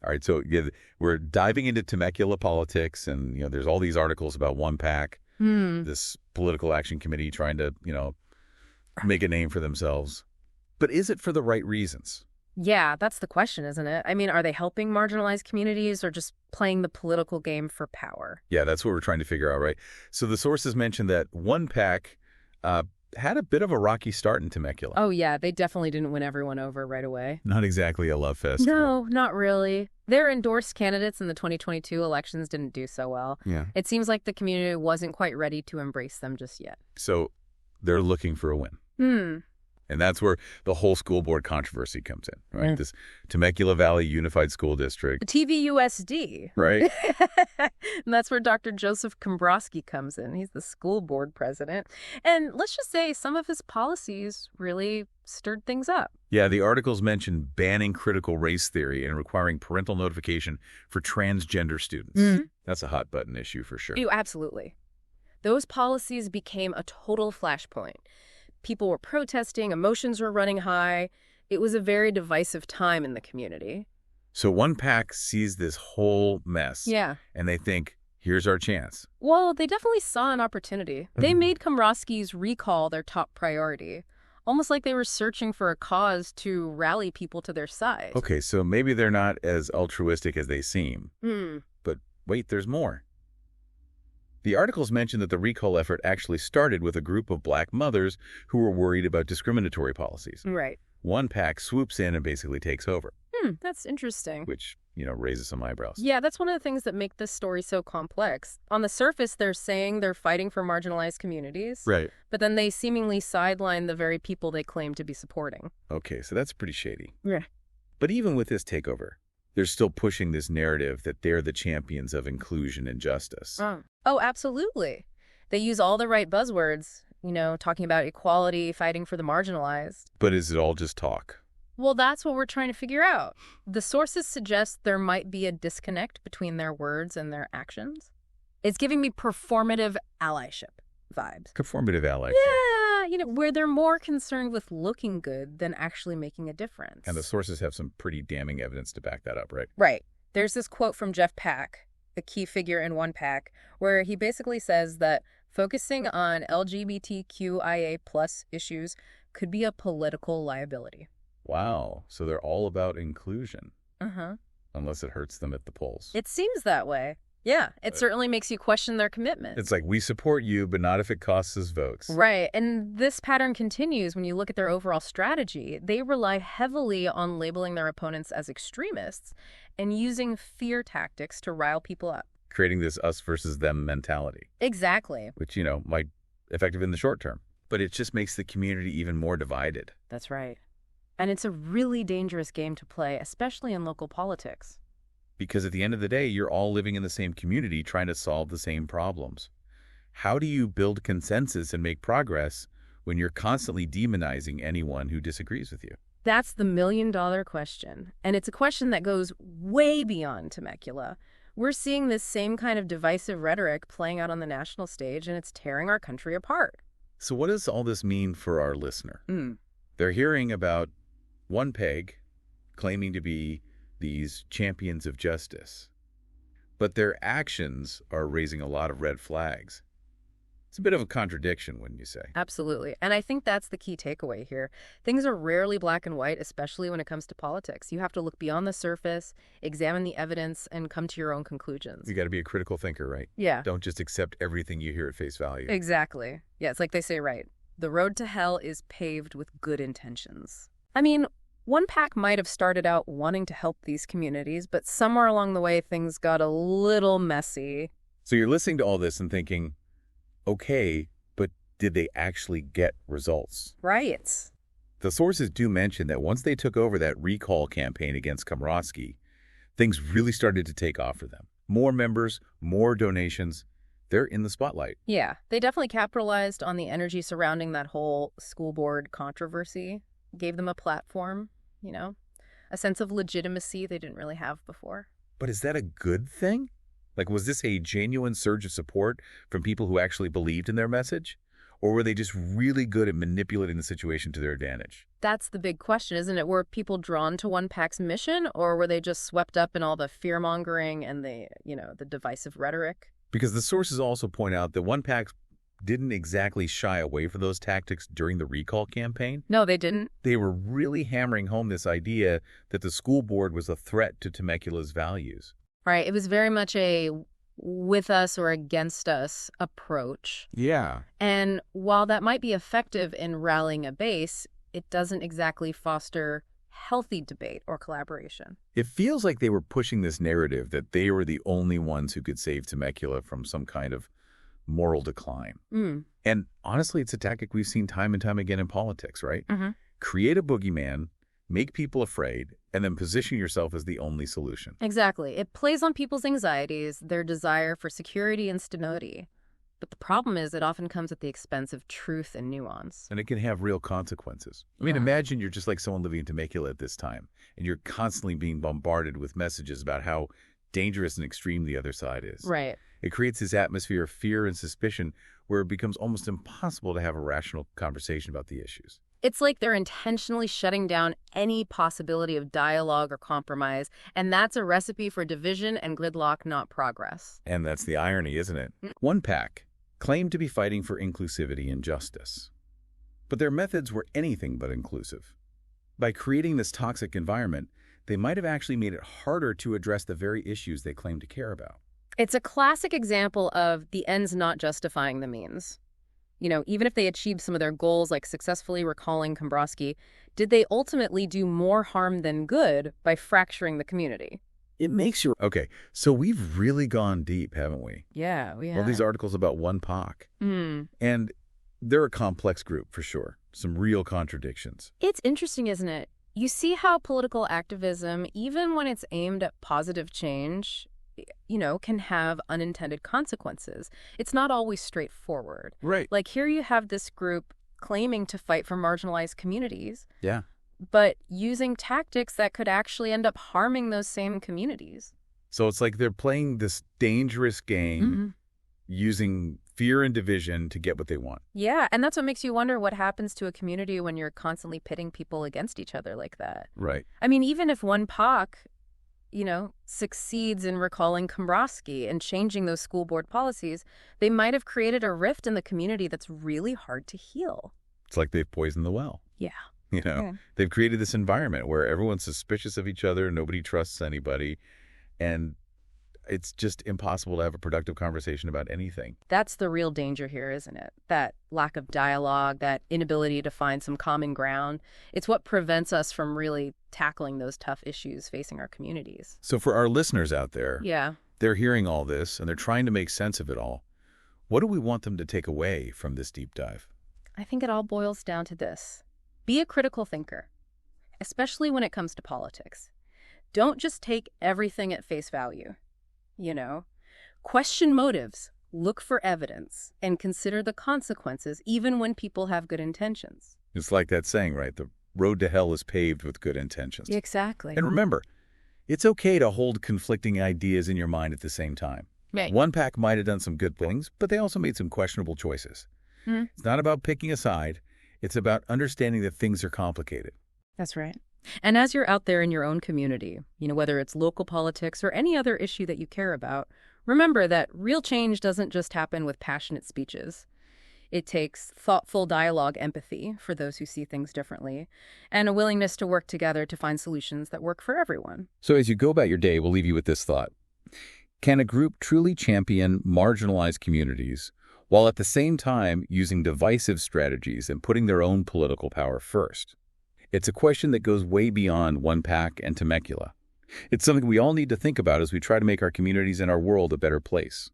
All right, so yeah, we're diving into Temecula politics, and there's all these articles about One PAC, this political action committee trying to make a name for themselves. But is it for the right reasons? Yeah, that's the question, isn't it? I mean, are they helping marginalized communities or just playing the political game for power? Yeah, that's what we're trying to figure out, right? So the sources mentioned that One PAC had a bit of a rocky start in Temecula. Oh, yeah, they definitely didn't win everyone over right away. Not exactly a love fest. No, not really. Their endorsed candidates in the 2022 elections didn't do so well. Yeah. It seems like the community wasn't quite ready to embrace them just yet. So they're looking for a win. And that's where the whole school board controversy comes in, right? This Temecula Valley Unified School District. The TVUSD. Right. And that's where Dr. Joseph Komrosky comes in. He's the school board president. And let's just say some of his policies really stirred things up. Yeah, the articles mention banning critical race theory and requiring parental notification for transgender students. That's a hot button issue for sure. Ew, absolutely. Those policies became a total flashpoint. People were protesting, emotions were running high. It was a very divisive time in the community. So One PAC sees this whole mess. Yeah. And they think, here's our chance. Well, they definitely saw an opportunity. They made Komrosky's recall their top priority, almost like they were searching for a cause to rally people to their side. Okay, so maybe they're not as altruistic as they seem. But wait, there's more. The articles mention that the recall effort actually started with a group of black mothers who were worried about discriminatory policies. Right. One PAC swoops in and basically takes over. That's interesting. Which, raises some eyebrows. Yeah, that's one of the things that make this story so complex. On the surface, they're saying they're fighting for marginalized communities. Right. But then they seemingly sideline the very people they claim to be supporting. Okay, so that's pretty shady. Yeah. But even with this takeover, they're still pushing this narrative that they're the champions of inclusion and justice. Oh, absolutely. They use all the right buzzwords, talking about equality, fighting for the marginalized. But is it all just talk? Well, that's what we're trying to figure out. The sources suggest there might be a disconnect between their words and their actions. It's giving me performative allyship vibes. Performative allyship. Yeah, where they're more concerned with looking good than actually making a difference. And the sources have some pretty damning evidence to back that up, right? Right. There's this quote from Jeff Pack, a key figure in One PAC, where he basically says that focusing on LGBTQIA+ issues could be a political liability. Wow. So they're all about inclusion. Unless it hurts them at the polls. It seems that way. Yeah, it certainly makes you question their commitment. It's like, we support you, but not if it costs us votes. Right, and this pattern continues when you look at their overall strategy. They rely heavily on labeling their opponents as extremists and using fear tactics to rile people up. Creating this us versus them mentality. Exactly. Which, might be effective in the short term. But it just makes the community even more divided. That's right. And it's a really dangerous game to play, especially in local politics. Because at the end of the day, you're all living in the same community trying to solve the same problems. How do you build consensus and make progress when you're constantly demonizing anyone who disagrees with you? That's the million-dollar question. And it's a question that goes way beyond Temecula. We're seeing this same kind of divisive rhetoric playing out on the national stage, and it's tearing our country apart. So what does all this mean for our listener? They're hearing about One PAC claiming to be these champions of justice, but their actions are raising a lot of red flags. It's a bit of a contradiction, wouldn't you say? Absolutely. And I think that's the key takeaway here. Things are rarely black and white, especially when it comes to politics. You have to look beyond the surface, examine the evidence, and come to your own conclusions. You got to be a critical thinker, right? Yeah. Don't just accept everything you hear at face value. Exactly. Yeah, it's like they say, right? The road to hell is paved with good intentions. I mean, One PAC might have started out wanting to help these communities, but somewhere along the way, things got a little messy. So you're listening to all this and thinking, okay, but did they actually get results? Right. The sources do mention that once they took over that recall campaign against Komrosky, things really started to take off for them. More members, more donations. They're in the spotlight. Yeah, they definitely capitalized on the energy surrounding that whole school board controversy, gave them a platform. A sense of legitimacy they didn't really have before. But is that a good thing? Like, was this a genuine surge of support from people who actually believed in their message? Or were they just really good at manipulating the situation to their advantage? That's the big question, isn't it? Were people drawn to one pack's mission, or were they just swept up in all the fear-mongering and the divisive rhetoric? Because the sources also point out that one pack didn't exactly shy away from those tactics during the recall campaign. No, they didn't. They were really hammering home this idea that the school board was a threat to Temecula's values. Right. It was very much a with us or against us approach. Yeah. And while that might be effective in rallying a base, it doesn't exactly foster healthy debate or collaboration. It feels like they were pushing this narrative that they were the only ones who could save Temecula from some kind of moral decline. And honestly, it's a tactic we've seen time and time again in politics, right? Create a boogeyman, make people afraid, and then position yourself as the only solution. Exactly. It plays on people's anxieties, their desire for security and stability. But the problem is it often comes at the expense of truth and nuance. And it can have real consequences. I mean, imagine you're just like someone living in Temecula at this time, and you're constantly being bombarded with messages about how dangerous and extreme the other side is. Right. It creates this atmosphere of fear and suspicion where it becomes almost impossible to have a rational conversation about the issues. It's like they're intentionally shutting down any possibility of dialogue or compromise, and that's a recipe for division and gridlock, not progress. And that's the irony, isn't it? One pack claimed to be fighting for inclusivity and justice, but their methods were anything but inclusive. By creating this toxic environment, they might have actually made it harder to address the very issues they claim to care about. It's a classic example of the ends not justifying the means. Even if they achieved some of their goals, like successfully recalling Komrosky, did they ultimately do more harm than good by fracturing the community? It makes you... Okay, so we've really gone deep, haven't we? Yeah, we have. All these articles about one POC. And they're a complex group, for sure. Some real contradictions. It's interesting, isn't it? You see how political activism, even when it's aimed at positive change, can have unintended consequences. It's not always straightforward. Right. Like here you have this group claiming to fight for marginalized communities. Yeah. But using tactics that could actually end up harming those same communities. So it's like they're playing this dangerous game using fear and division to get what they want. Yeah, and that's what makes you wonder what happens to a community when you're constantly pitting people against each other like that. Right. I mean, even if one POC, succeeds in recalling Komrosky and changing those school board policies, they might have created a rift in the community that's really hard to heal. It's like they've poisoned the well. Yeah. They've created this environment where everyone's suspicious of each other, nobody trusts anybody, and it's just impossible to have a productive conversation about anything. That's the real danger here, isn't it? That lack of dialogue, that inability to find some common ground. It's what prevents us from really tackling those tough issues facing our communities. So for our listeners out there, they're hearing all this and they're trying to make sense of it all. What do we want them to take away from this deep dive? I think it all boils down to this. Be a critical thinker, especially when it comes to politics. Don't just take everything at face value. Question motives, look for evidence, and consider the consequences even when people have good intentions. It's like that saying, right? The road to hell is paved with good intentions. Exactly. And remember, it's okay to hold conflicting ideas in your mind at the same time. Right. One pack might have done some good things, but they also made some questionable choices. It's not about picking a side. It's about understanding that things are complicated. That's right. And as you're out there in your own community, whether it's local politics or any other issue that you care about, remember that real change doesn't just happen with passionate speeches. It takes thoughtful dialogue, empathy for those who see things differently, and a willingness to work together to find solutions that work for everyone. So as you go about your day, we'll leave you with this thought. Can a group truly champion marginalized communities while at the same time using divisive strategies and putting their own political power first? It's a question that goes way beyond one pack and Temecula. It's something we all need to think about as we try to make our communities and our world a better place.